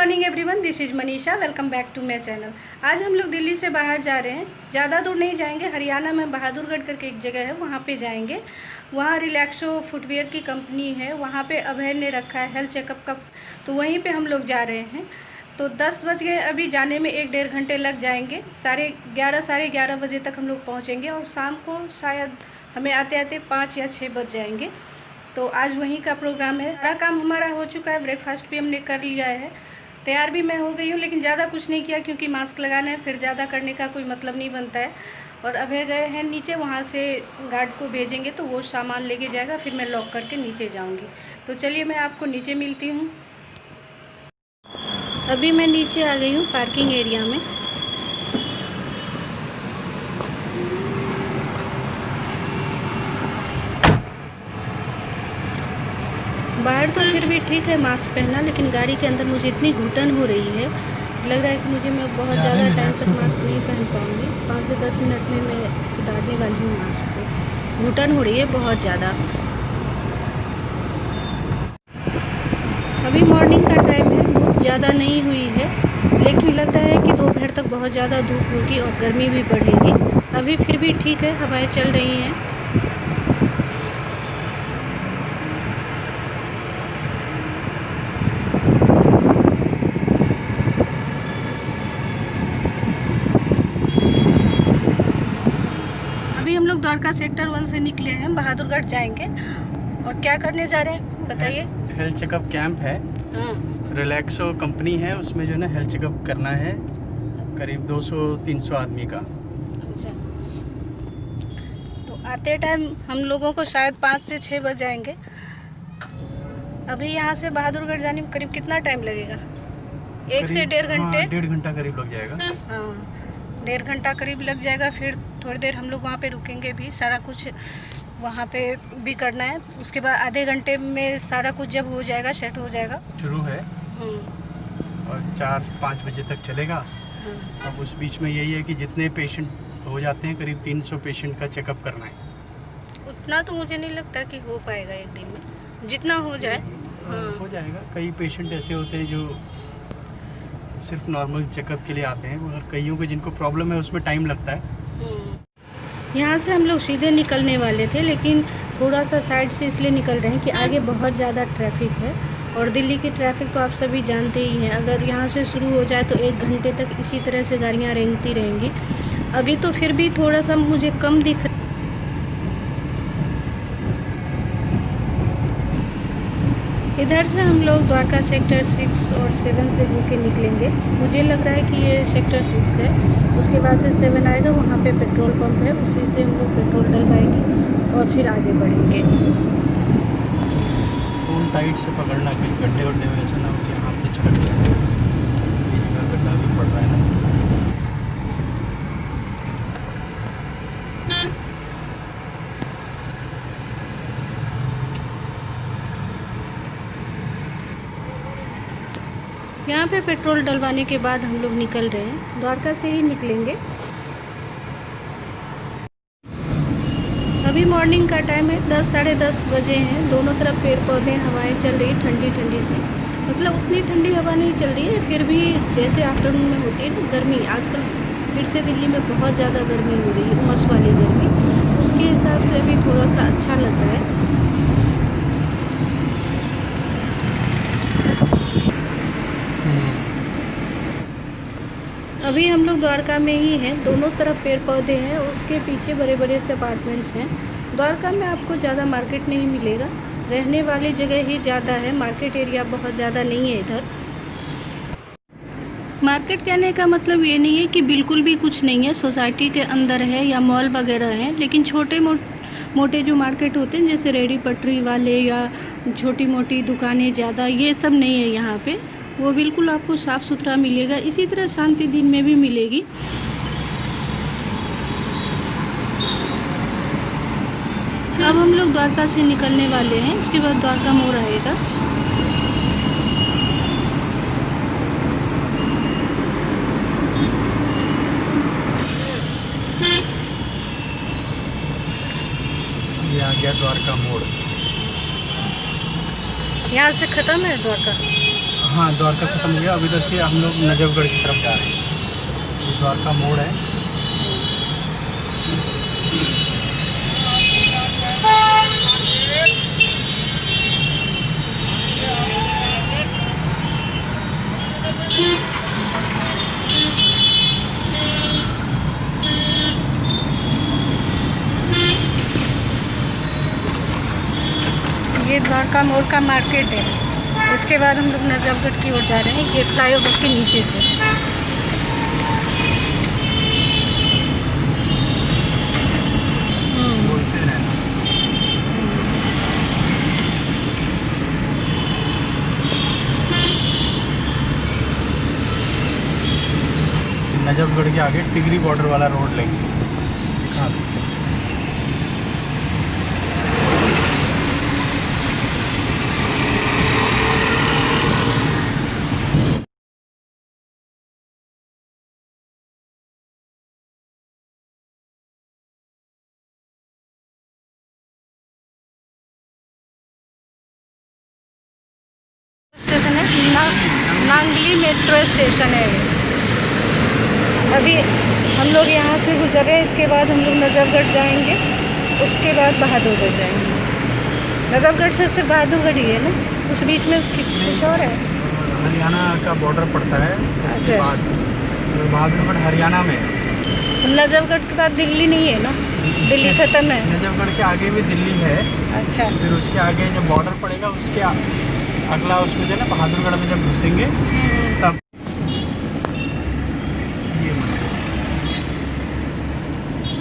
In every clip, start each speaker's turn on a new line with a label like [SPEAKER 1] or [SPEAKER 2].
[SPEAKER 1] Morning everyone, this is Manisha. Welcome back to my channel. आज हम लोग दिल्ली से बाहर जा रहे हैं। ज़्यादा दूर नहीं जाएंगे, हरियाणा में बहादुरगढ़ करके एक जगह है, वहाँ पे जाएंगे। वहाँ रिलैक्सो फुटवेयर की कंपनी है, वहाँ पे अभय ने रखा है हेल्थ चेकअप का, तो वहीं पे हम लोग जा रहे हैं। तो 10 बज गए, अभी जाने में 1-1.5 घंटे लग जाएंगे। 11:30 बजे तक हम लोग पहुँचेंगे और शाम को शायद हमें आते आते 5 या 6 बज जाएंगे। तो आज वहीं का प्रोग्राम है। सारा काम हमारा हो चुका है, ब्रेकफास्ट भी हमने कर लिया है, तैयार भी मैं हो गई हूँ, लेकिन ज़्यादा कुछ नहीं किया क्योंकि मास्क लगाना है, फिर ज़्यादा करने का कोई मतलब नहीं बनता है। और अभय गए हैं नीचे, वहाँ से गार्ड को भेजेंगे तो वो सामान लेके जाएगा, फिर मैं लॉक करके नीचे जाऊँगी। तो चलिए मैं आपको नीचे मिलती हूँ। अभी मैं नीचे आ गई हूँ पार्किंग एरिया में। बाहर तो फिर भी ठीक है मास्क पहना, लेकिन गाड़ी के अंदर मुझे इतनी घुटन हो रही है, लग रहा है कि मैं बहुत ज़्यादा टाइम तक मास्क नहीं पहन पाऊँगी। 5 से 10 मिनट में मैं उतारने वाली हूँ मास्क को। घुटन हो रही है बहुत ज़्यादा। अभी मॉर्निंग का टाइम है, धूप ज़्यादा नहीं हुई है, लेकिन लग रहा है कि दोपहर तक बहुत ज़्यादा धूप होगी और गर्मी भी बढ़ेगी। अभी फिर भी ठीक है, हवाएं चल रही हैं। हम लोग द्वारका सेक्टर 1 से निकले हैं, बहादुरगढ़ जाएंगे। और क्या करने जा रहे हैं बताइए?
[SPEAKER 2] हेल्थ चेकअप कैंप है। रिलैक्सो कंपनी है, उसमें जो है ना हेल्थ चेकअप करना है, करीब 200-300 आदमी का।
[SPEAKER 1] अच्छा, तो आते टाइम हम लोगों को शायद 5 से 6 बज जाएंगे। अभी यहाँ से बहादुरगढ़ जाने में करीब कितना टाइम लगेगा? 1 से 1.5 घंटे।
[SPEAKER 2] 1.5 घंटा करीब लग जाएगा।
[SPEAKER 1] हाँ, 1.5 घंटा करीब लग जाएगा। फिर थोड़ी देर हम लोग वहाँ पे रुकेंगे भी, सारा कुछ वहाँ पे भी करना है। उसके बाद आधे घंटे में सारा कुछ जब हो जाएगा, सेट हो जाएगा,
[SPEAKER 2] शुरू है और 4-5 बजे तक चलेगा। अब उस बीच में यही है कि जितने पेशेंट हो जाते हैं, करीब 300 पेशेंट का चेकअप करना है।
[SPEAKER 1] उतना तो मुझे नहीं लगता कि हो पाएगा एक दिन में, जितना हो जाए।
[SPEAKER 2] हो जाएगा। कई पेशेंट ऐसे होते हैं जो सिर्फ नॉर्मल चेकअप के लिए आते हैं, मगर कईयों को जिनको प्रॉब्लम है उसमें टाइम लगता है।
[SPEAKER 1] यहाँ से हम लोग सीधे निकलने वाले थे, लेकिन थोड़ा सा साइड से इसलिए निकल रहे हैं कि आगे बहुत ज़्यादा ट्रैफिक है। और दिल्ली की ट्रैफिक तो आप सभी जानते ही हैं, अगर यहाँ से शुरू हो जाए तो 1 घंटे तक इसी तरह से गाड़ियाँ रेंगती रहेंगी। अभी तो फिर भी थोड़ा सा मुझे कम दिख रहा है। इधर से हम लोग द्वारका सेक्टर 6 और 7 से होके निकलेंगे। मुझे लग रहा है कि ये सेक्टर 6 है। उसके बाद से 7 आएगा, वहाँ पे पेट्रोल पंप है, उसी से हम लोग पेट्रोल डलवाएंगे और फिर आगे बढ़ेंगे।
[SPEAKER 2] फोन टाइट से पकड़ना, फिर गड्ढे वड्ढे में ऐसा ना हो कि हाथ से छटक जाए। कई जगह गड्ढा भी पड़ रहा है ना।
[SPEAKER 1] यहाँ पे पेट्रोल डलवाने के बाद हम लोग निकल रहे हैं, द्वारका से ही निकलेंगे। अभी मॉर्निंग का टाइम है, 10-10:30 बजे हैं। दोनों तरफ पेड़ पौधे, हवाएं चल रही ठंडी ठंडी सी। मतलब उतनी ठंडी हवा नहीं चल रही है, फिर भी जैसे आफ्टरनून में होती है ना गर्मी, आजकल फिर से दिल्ली में बहुत ज़्यादा गर्मी हो रही है, उमस वाली गर्मी, उसके हिसाब से अभी थोड़ा सा अच्छा लग रहा है। अभी हम लोग द्वारका में ही हैं, दोनों तरफ पेड़ पौधे हैं, उसके पीछे बड़े बड़े से अपार्टमेंट्स हैं। द्वारका में आपको ज़्यादा मार्केट नहीं मिलेगा, रहने वाली जगह ही ज़्यादा है, मार्केट एरिया बहुत ज़्यादा नहीं है इधर। मार्केट कहने का मतलब ये नहीं है कि बिल्कुल भी कुछ नहीं है, सोसाइटी के अंदर है या मॉल वगैरह हैं, लेकिन छोटे मोटे जो मार्केट होते हैं, जैसे रेहड़ी पटरी वाले या छोटी मोटी दुकानें ज़्यादा, ये सब नहीं है यहाँ पे। वो बिल्कुल आपको साफ़ सुथरा मिलेगा। इसी तरह शांति दिन में भी मिलेगी। अब हम लोग द्वारका से निकलने वाले हैं, इसके बाद द्वारका मोड़ आएगा।
[SPEAKER 2] ये आ गया द्वारका मोड़।
[SPEAKER 1] यहाँ से ख़त्म है द्वारका।
[SPEAKER 2] हाँ, द्वारका खत्म हो गया। अब इधर से हम लोग नजफगढ़ की तरफ जा रहे हैं। ये द्वारका मोड़ है।
[SPEAKER 1] ये द्वारका मोड़ का मार्केट है। इसके बाद हम लोग नजफगढ़ की ओर जा रहे हैं, ये फ्लाईओवर के नीचे से।
[SPEAKER 2] बोलते रहना। नजफगढ़ के आगे टिगरी बॉर्डर वाला रोड लेंगे। हाँ।
[SPEAKER 1] स्टेशन है नांगली मेट्रो स्टेशन है ये। अभी हम लोग यहाँ से गुजर रहे हैं, इसके बाद हम लोग नजफगढ़ जाएंगे, उसके बाद बहादुरगढ़ जाएंगे। नजफगढ़ से सिर्फ बहादुरगढ़ ही है ना, उस बीच में कुछ और है?
[SPEAKER 2] हरियाणा का बॉर्डर पड़ता है। उसके
[SPEAKER 1] अच्छा।
[SPEAKER 2] बाद बहादुरगढ़ हरियाणा में है।
[SPEAKER 1] नजफगढ़ के बाद दिल्ली नहीं है ना? दिल्ली ख़त्म है।
[SPEAKER 2] नजफगढ़ के आगे भी दिल्ली है।
[SPEAKER 1] अच्छा।
[SPEAKER 2] फिर उसके आगे जो बॉर्डर पड़ेगा उसके अगला उसमें जो है ना बहादुरगढ़ में जब घुसेंगे तब ये मंदिर।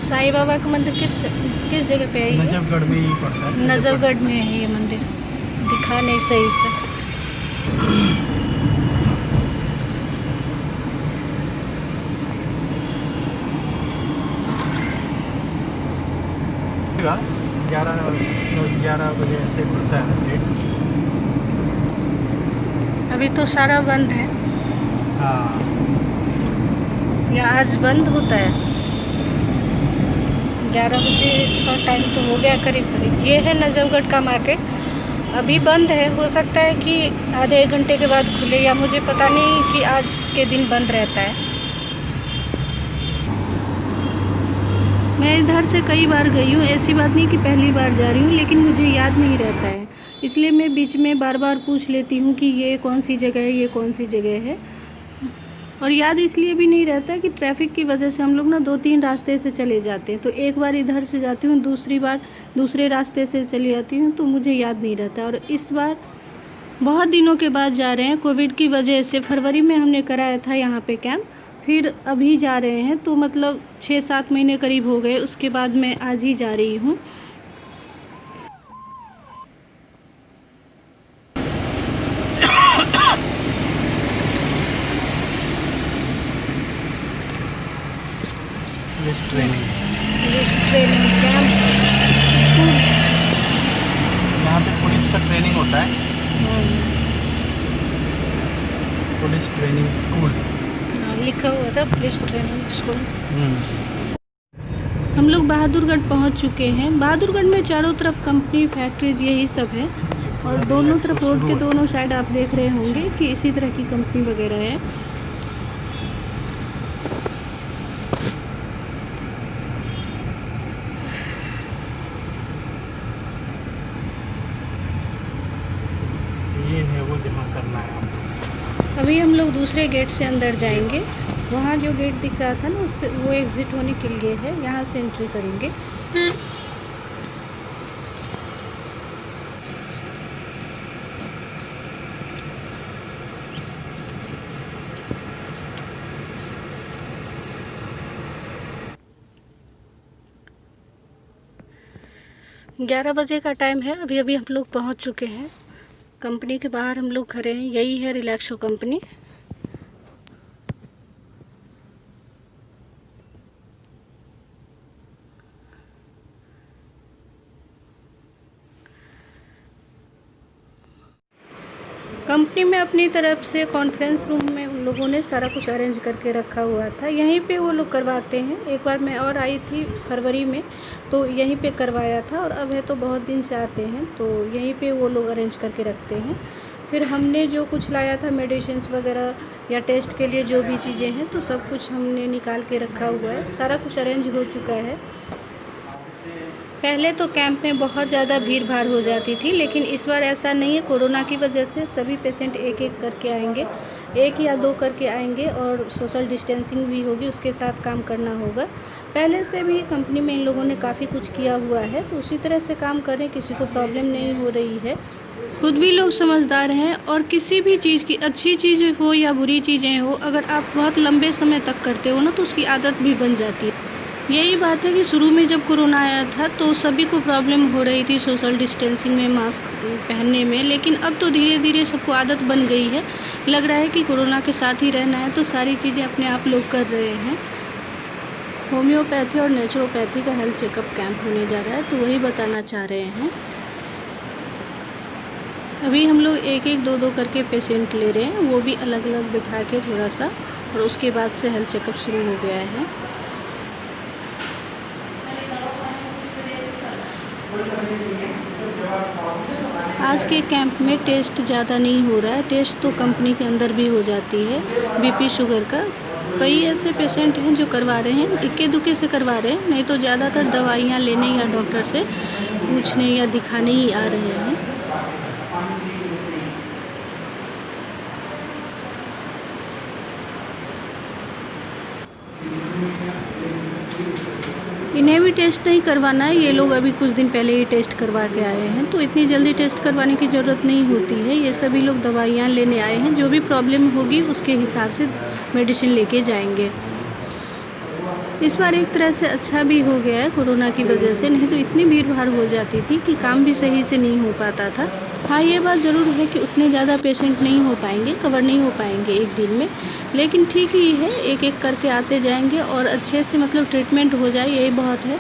[SPEAKER 1] साईं बाबा का मंदिर किस जगह पे है ये?
[SPEAKER 2] नजफगढ़ में ही पड़ता है।
[SPEAKER 1] नजफगढ़ में है ये मंदिर, दिखा नहीं सही से।
[SPEAKER 2] का 11 बजे ऐसे खुलता है गेट।
[SPEAKER 1] अभी तो सारा बंद है,
[SPEAKER 2] हाँ।
[SPEAKER 1] या आज बंद होता है? 11 बजे का टाइम तो हो गया करीब करीब। ये है नजफगढ़ का मार्केट, अभी बंद है। हो सकता है कि आधे एक घंटे के बाद खुले, या मुझे पता नहीं कि आज के दिन बंद रहता है। मैं इधर से कई बार गई हूँ, ऐसी बात नहीं कि पहली बार जा रही हूँ, लेकिन मुझे याद नहीं रहता है, इसलिए मैं बीच में बार बार पूछ लेती हूँ कि ये कौन सी जगह है, ये कौन सी जगह है। और याद इसलिए भी नहीं रहता कि ट्रैफिक की वजह से हम लोग ना 2-3 रास्ते से चले जाते हैं। तो एक बार इधर से जाती हूँ, दूसरी बार दूसरे रास्ते से चली जाती हूँ, तो मुझे याद नहीं रहता। और इस बार बहुत दिनों के बाद जा रहे हैं, कोविड की वजह से। फरवरी में हमने कराया था यहाँ पे कैंप, फिर अभी जा रहे हैं, तो मतलब 6-7 महीने करीब हो गए। उसके बाद मैं आज ही जा रही हूँ। ट्रेनिंग कैंप स्कूल,
[SPEAKER 2] यहाँ पे पुलिस का ट्रेनिंग होता है। पुलिस ट्रेनिंग स्कूल
[SPEAKER 1] लिखा हुआ था, पुलिस ट्रेनिंग स्कूल। हम लोग बहादुरगढ़ पहुंच चुके हैं। बहादुरगढ़ में चारों तरफ कंपनी, फैक्ट्रीज, यही सब है। और दोनों तरफ रोड के दोनों साइड आप देख रहे होंगे कि इसी तरह की कंपनी वगैरह है।
[SPEAKER 2] ये है वो जमा करना है आपको।
[SPEAKER 1] अभी हम लोग दूसरे गेट से अंदर जाएंगे। वहाँ जो गेट दिख रहा था ना, उससे वो एग्ज़िट होने के लिए है, यहाँ से एंट्री करेंगे। ग्यारह बजे का टाइम है, अभी अभी हम लोग पहुँच चुके हैं। कंपनी के बाहर हम लोग खड़े हैं, यही है रिलैक्सो कंपनी। कंपनी में अपनी तरफ से कॉन्फ्रेंस रूम में उन लोगों ने सारा कुछ अरेंज करके रखा हुआ था, यहीं पे वो लोग करवाते हैं। एक बार मैं और आई थी फरवरी में, तो यहीं पे करवाया था। और अब है तो बहुत दिन से आते हैं, तो यहीं पे वो लोग अरेंज करके रखते हैं। फिर हमने जो कुछ लाया था मेडिसिन्स वगैरह या टेस्ट के लिए जो भी चीज़ें हैं, तो सब कुछ हमने निकाल के रखा हुआ है, सारा कुछ अरेंज हो चुका है। पहले तो कैंप में बहुत ज़्यादा भीड़ भाड़ हो जाती थी, लेकिन इस बार ऐसा नहीं है। कोरोना की वजह से सभी पेशेंट एक एक करके आएंगे, 1 या 2 करके आएंगे, और सोशल डिस्टेंसिंग भी होगी, उसके साथ काम करना होगा। पहले से भी कंपनी में इन लोगों ने काफ़ी कुछ किया हुआ है, तो उसी तरह से काम करें, किसी को प्रॉब्लम नहीं हो रही है। खुद भी लोग समझदार हैं, और किसी भी चीज़ की अच्छी चीज़ हो या बुरी चीज़ें हो, अगर आप बहुत लंबे समय तक करते हो ना, तो उसकी आदत भी बन जाती है। यही बात है कि शुरू में जब कोरोना आया था तो सभी को प्रॉब्लम हो रही थी सोशल डिस्टेंसिंग में, मास्क पहनने में, लेकिन अब तो धीरे धीरे सबको आदत बन गई है। लग रहा है कि कोरोना के साथ ही रहना है, तो सारी चीज़ें अपने आप लोग कर रहे हैं। होम्योपैथी और नेचुरोपैथी का हेल्थ चेकअप कैंप होने जा रहा है, तो वही बताना चाह रहे हैं। अभी हम लोग 1-1, 2-2 करके पेशेंट ले रहे हैं, वो भी अलग अलग बिठा के थोड़ा सा, और उसके बाद से हेल्थ चेकअप शुरू हो गया है। आज के कैंप में टेस्ट ज़्यादा नहीं हो रहा है, टेस्ट तो कंपनी के अंदर भी हो जाती है। बीपी शुगर का कई ऐसे पेशेंट हैं जो करवा रहे हैं, इक्के दुक्के से करवा रहे हैं, नहीं तो ज़्यादातर दवाइयाँ लेने या डॉक्टर से पूछने या दिखाने ही आ रहे हैं। इन्हें भी टेस्ट नहीं करवाना है, ये लोग अभी कुछ दिन पहले ही टेस्ट करवा के आए हैं, तो इतनी जल्दी टेस्ट करवाने की ज़रूरत नहीं होती है। ये सभी लोग दवाइयाँ लेने आए हैं, जो भी प्रॉब्लम होगी उसके हिसाब से मेडिसिन लेके जाएंगे। इस बार एक तरह से अच्छा भी हो गया है कोरोना की वजह से, नहीं तो इतनी भीड़ भाड़ हो जाती थी कि काम भी सही से नहीं हो पाता था। हाँ, ये बात ज़रूर है कि उतने ज़्यादा पेशेंट नहीं हो पाएंगे, कवर नहीं हो पाएंगे एक दिन में, लेकिन ठीक ही है, एक एक करके आते जाएंगे और अच्छे से मतलब ट्रीटमेंट हो जाए, यही बहुत है।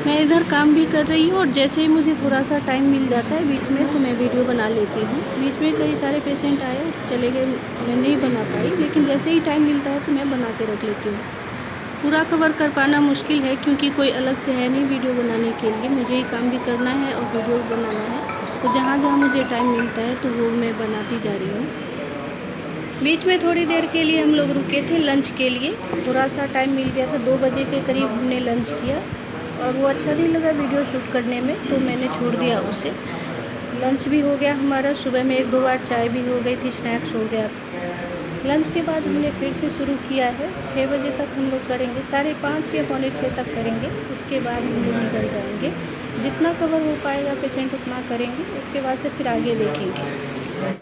[SPEAKER 1] मैं इधर काम भी कर रही हूँ, और जैसे ही मुझे थोड़ा सा टाइम मिल जाता है बीच में, तो मैं वीडियो बना लेती हूँ। बीच में कई सारे पेशेंट आए, चले गए, मैं नहीं बना पाई, लेकिन जैसे ही टाइम मिलता है तो मैं बना के रख लेती हूँ। पूरा कवर कर पाना मुश्किल है, क्योंकि कोई अलग से है नहीं वीडियो बनाने के लिए, मुझे ही काम भी करना है और वीडियो बनाना है, तो जहाँ जहाँ मुझे टाइम मिलता है तो वो मैं बनाती जा रही हूँ। बीच में थोड़ी देर के लिए हम लोग रुके थे लंच के लिए, थोड़ा सा टाइम मिल गया था, 2 बजे के करीब हमने लंच किया, और वो अच्छा नहीं लगा वीडियो शूट करने में, तो मैंने छोड़ दिया उसे। लंच भी हो गया हमारा, सुबह में 1-2 बार चाय भी हो गई थी, स्नैक्स हो गया। लंच के बाद हमने फिर से शुरू किया है, 6 बजे तक हम लोग करेंगे, 5:30 या 5:45 तक करेंगे, उसके बाद हम लोग निकल जाएंगे। जितना कवर हो पाएगा पेशेंट उतना करेंगे, उसके बाद से फिर आगे देखेंगे।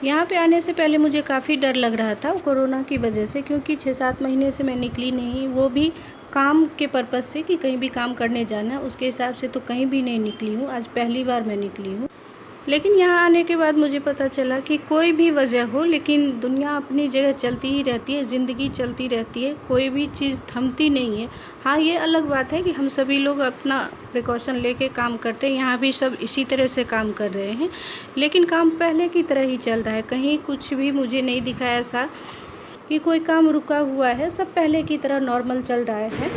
[SPEAKER 1] यहाँ पे आने से पहले मुझे काफ़ी डर लग रहा था कोरोना की वजह से, क्योंकि 6-7 महीने से मैं निकली नहीं, वो भी काम के पर्पज़ से कि कहीं भी काम करने जाना है, उसके हिसाब से तो कहीं भी नहीं निकली हूँ। आज पहली बार मैं निकली हूँ। लेकिन यहाँ आने के बाद मुझे पता चला कि कोई भी वजह हो, लेकिन दुनिया अपनी जगह चलती ही रहती है, ज़िंदगी चलती रहती है, कोई भी चीज़ थमती नहीं है। हाँ, ये अलग बात है कि हम सभी लोग अपना प्रिकॉशन लेके काम करते हैं, यहाँ भी सब इसी तरह से काम कर रहे हैं, लेकिन काम पहले की तरह ही चल रहा है। कहीं कुछ भी मुझे नहीं दिखा ऐसा कि कोई काम रुका हुआ है, सब पहले की तरह नॉर्मल चल रहा है।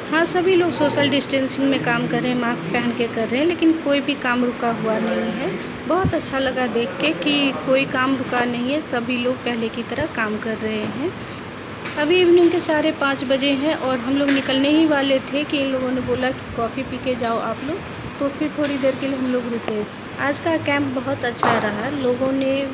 [SPEAKER 1] हाँ, सभी लोग सोशल डिस्टेंसिंग में काम कर रहे हैं, मास्क पहन के कर रहे हैं, लेकिन कोई भी काम रुका हुआ नहीं है। बहुत अच्छा लगा देख के कि कोई काम रुका नहीं है, सभी लोग पहले की तरह काम कर रहे हैं। अभी इवनिंग के 5:30 बजे हैं, और हम लोग निकलने ही वाले थे कि इन लोगों ने बोला कि कॉफ़ी पी के जाओ आप लोग, तो फिर थोड़ी देर के लिए हम लोग रुके। आज का कैंप बहुत अच्छा रहा, लोगों ने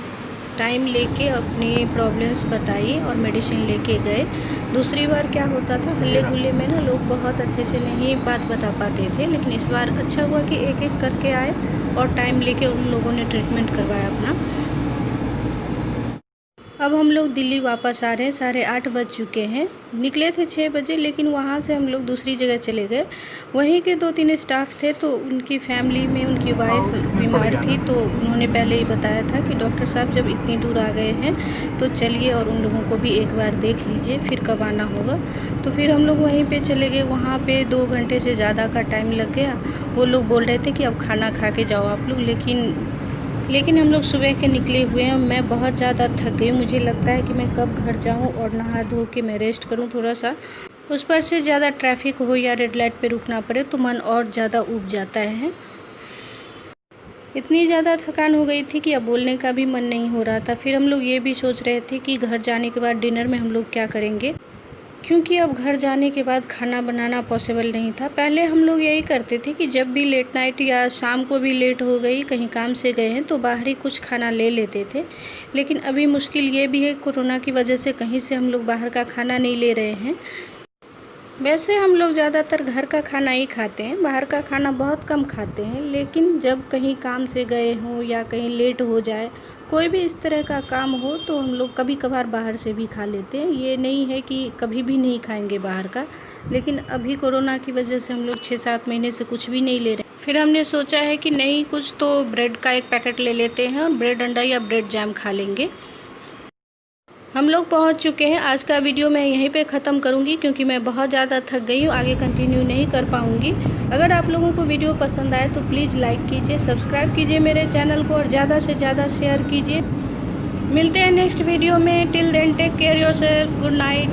[SPEAKER 1] टाइम लेके अपनी प्रॉब्लम्स बताई और मेडिसिन लेके गए। दूसरी बार क्या होता था, हल्ले गुल्ले में ना लोग बहुत अच्छे से नहीं बात बता पाते थे, लेकिन इस बार अच्छा हुआ कि एक एक करके आए और टाइम लेके उन लोगों ने ट्रीटमेंट करवाया अपना। अब हम लोग दिल्ली वापस आ रहे हैं, 8:30 बज चुके हैं। निकले थे 6 बजे, लेकिन वहाँ से हम लोग दूसरी जगह चले गए। वहीं के 2-3 स्टाफ थे, तो उनकी फैमिली में उनकी वाइफ बीमार थी, तो उन्होंने पहले ही बताया था कि डॉक्टर साहब जब इतनी दूर आ गए हैं तो चलिए और उन लोगों को भी एक बार देख लीजिए, फिर कब आना होगा। तो फिर हम लोग वहीं पर चले गए। वहाँ पर 2 घंटे से ज़्यादा का टाइम लग गया। वो लोग बोल रहे थे कि अब खाना खा के जाओ आप लोग, लेकिन हम लोग सुबह के निकले हुए हैं। मैं बहुत ज़्यादा थक गई, मुझे लगता है कि मैं कब घर जाऊं और नहा धो के मैं रेस्ट करूं थोड़ा सा। उस पर से ज़्यादा ट्रैफिक हो या रेड लाइट पे रुकना पड़े तो मन और ज़्यादा ऊब जाता है। इतनी ज़्यादा थकान हो गई थी कि अब बोलने का भी मन नहीं हो रहा था। फिर हम लोग ये भी सोच रहे थे कि घर जाने के बाद डिनर में हम लोग क्या करेंगे, क्योंकि अब घर जाने के बाद खाना बनाना पॉसिबल नहीं था। पहले हम लोग यही करते थे कि जब भी लेट नाइट या शाम को भी लेट हो गई, कहीं काम से गए हैं, तो बाहर ही कुछ खाना ले लेते थे। लेकिन अभी मुश्किल ये भी है, कोरोना की वजह से कहीं से हम लोग बाहर का खाना नहीं ले रहे हैं। वैसे हम लोग ज़्यादातर घर का खाना ही खाते हैं, बाहर का खाना बहुत कम खाते हैं। लेकिन जब कहीं काम से गए हों या कहीं लेट हो जाए, कोई भी इस तरह का काम हो, तो हम लोग कभी कभार बाहर से भी खा लेते हैं। ये नहीं है कि कभी भी नहीं खाएंगे बाहर का, लेकिन अभी कोरोना की वजह से हम लोग 6-7 महीने से कुछ भी नहीं ले रहे। फिर हमने सोचा है कि नहीं, कुछ तो ब्रेड का एक पैकेट ले लेते हैं और ब्रेड अंडा या ब्रेड जैम खा लेंगे। हम लोग पहुंच चुके हैं। आज का वीडियो मैं यहीं पे ख़त्म करूंगी, क्योंकि मैं बहुत ज़्यादा थक गई हूँ, आगे कंटिन्यू नहीं कर पाऊंगी। अगर आप लोगों को वीडियो पसंद आए तो प्लीज़ लाइक कीजिए, सब्सक्राइब कीजिए मेरे चैनल को और ज़्यादा से ज़्यादा शेयर कीजिए। मिलते हैं नेक्स्ट वीडियो में। Till then take care yourself. Good night.